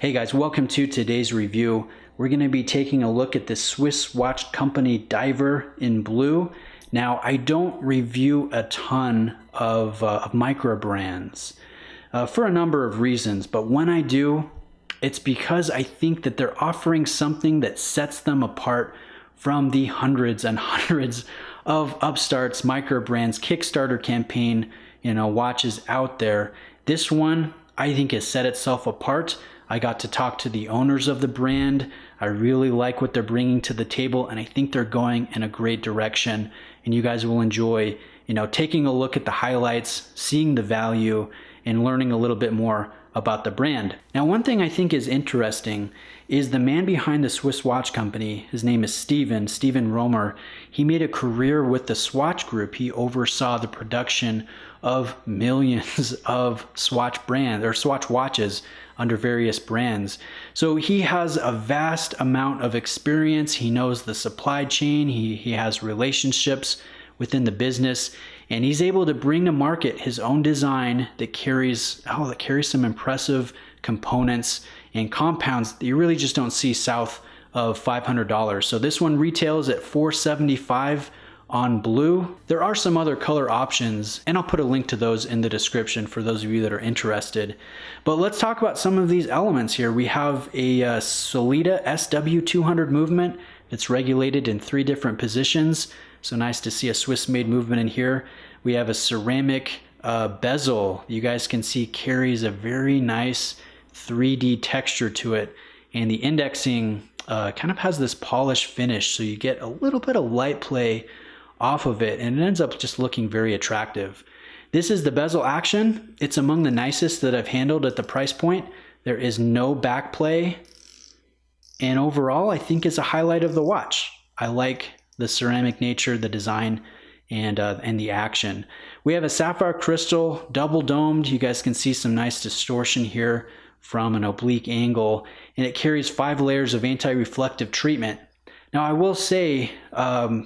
Hey guys, welcome to today's review. We're going to be taking a look at the Swiss watch company Diver in blue. Now, I don't review a ton of micro brands for a number of reasons, but when I do, it's because I think that they're offering something that sets them apart from the hundreds and hundreds of upstarts, micro brands, Kickstarter campaign, watches out there. This one, I think, has set itself apart. I got to talk to the owners of the brand. I really like what they're bringing to the table, and I think they're going in a great direction. And you guys will enjoy, taking a look at the highlights, seeing the value, and learning a little bit more about the brand. Now, one thing I think is interesting is the man behind the Swiss watch company. His name is Steven Romer. He made a career with the Swatch Group. He oversaw the production of millions of Swatch brands or Swatch watches under various brands. So he has a vast amount of experience. He knows the supply chain. He has relationships within the business, and he's able to bring to market his own design that carries some impressive components and compounds that you really just don't see south of $500. So this one retails at $475 on blue. There are some other color options, and I'll put a link to those in the description for those of you that are interested. But let's talk about some of these elements here. We have a Solita SW200 movement that's regulated in 3 different positions. So nice to see a Swiss-made movement in here. We have a ceramic bezel. You guys can see carries a very nice 3D texture to it. And the indexing kind of has this polished finish, so you get a little bit of light play off of it, and it ends up just looking very attractive. This is the bezel action. It's among the nicest that I've handled at the price point. There is no back play, and overall I think it's a highlight of the watch. I like the ceramic nature, the design, and the action. We have a sapphire crystal, double domed. You guys can see some nice distortion here from an oblique angle, and it carries 5 layers of anti-reflective treatment. Now, I will say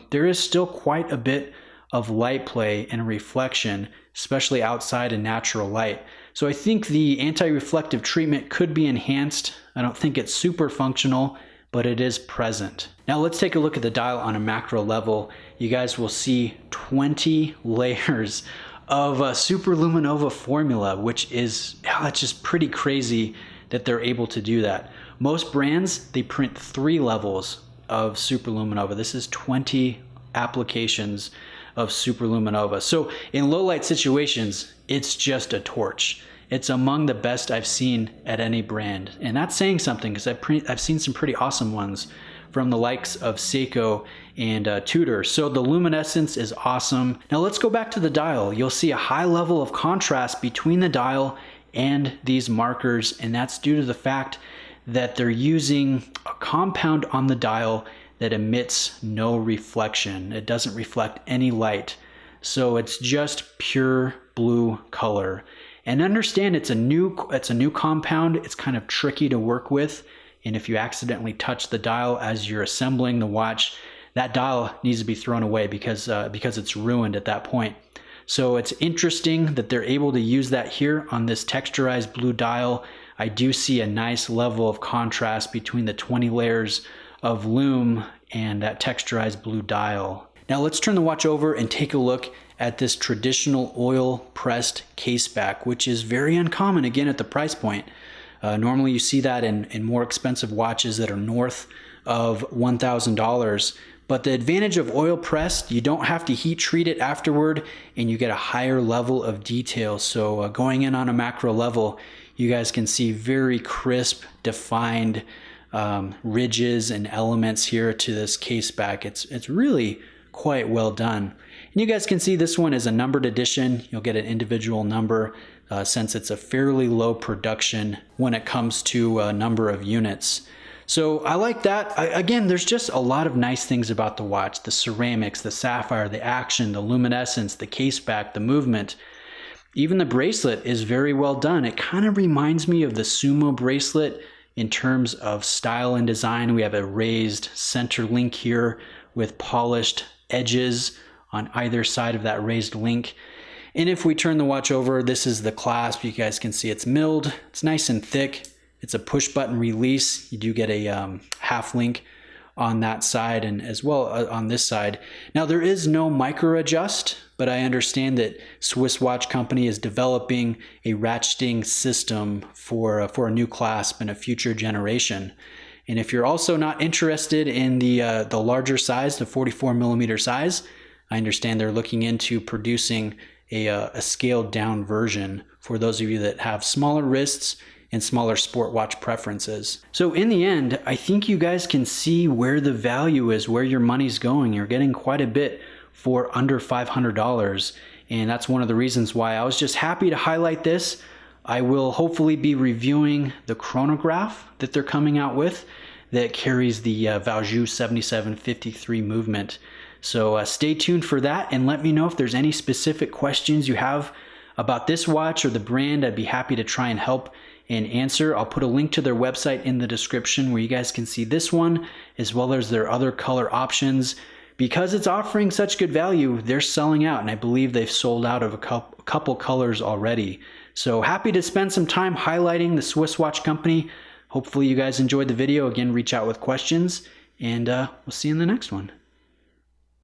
there is still quite a bit of light play and reflection, especially outside in natural light. So I think the anti-reflective treatment could be enhanced. I don't think it's super functional, but it is present. Now let's take a look at the dial on a macro level. You guys will see 20 layers of superluminova formula, which is it's just pretty crazy that they're able to do that. Most brands, they print 3 levels of superluminova. This is 20 applications of superluminova. So in low light situations, it's just a torch. It's among the best I've seen at any brand. And that's saying something, because I've seen some pretty awesome ones from the likes of Seiko and Tudor. So the luminescence is awesome. Now let's go back to the dial. You'll see a high level of contrast between the dial and these markers, and that's due to the fact that they're using a compound on the dial that emits no reflection. It doesn't reflect any light. So it's just pure blue color. And understand it's a new compound. It's kind of tricky to work with. And if you accidentally touch the dial as you're assembling the watch, that dial needs to be thrown away because it's ruined at that point. So it's interesting that they're able to use that here on this texturized blue dial. I do see a nice level of contrast between the 20 layers of lume and that texturized blue dial. Now let's turn the watch over and take a look at this traditional oil pressed case back, which is very uncommon again at the price point. Normally you see that in more expensive watches that are north of $1,000. But the advantage of oil pressed, you don't have to heat treat it afterward, and you get a higher level of detail. So going in on a macro level, you guys can see very crisp, defined ridges and elements here to this case back. It's really quite well done. And you guys can see this one is a numbered edition. You'll get an individual number since it's a fairly low production when it comes to number of units. So I like that. Again, there's just a lot of nice things about the watch. The ceramics, the sapphire, the action, the luminescence, the case back, the movement. Even the bracelet is very well done. It kind of reminds me of the Sumo bracelet in terms of style and design. We have a raised center link here with polished edges on either side of that raised link. And if we turn the watch over, this is the clasp. You guys can see it's milled. It's nice and thick. It's a push button release. You do get a half link on that side and as well on this side. Now there is no micro adjust, but I understand that Swiss watch company is developing a ratcheting system for a new clasp and a future generation. And if you're also not interested in the larger size, the 44 millimeter size, I understand they're looking into producing a scaled down version for those of you that have smaller wrists and smaller sport watch preferences. So in the end, I think you guys can see where the value is, where your money's going. You're getting quite a bit for under $500. And that's one of the reasons why I was just happy to highlight this. I will hopefully be reviewing the chronograph that they're coming out with that carries the Valjoux 7753 movement. So stay tuned for that and let me know if there's any specific questions you have about this watch or the brand. I'd be happy to try and help and answer. I'll put a link to their website in the description where you guys can see this one as well as their other color options. Because it's offering such good value, they're selling out, and I believe they've sold out of a couple colors already. So happy to spend some time highlighting the Swiss watch company. Hopefully you guys enjoyed the video. Again, reach out with questions, and we'll see you in the next one.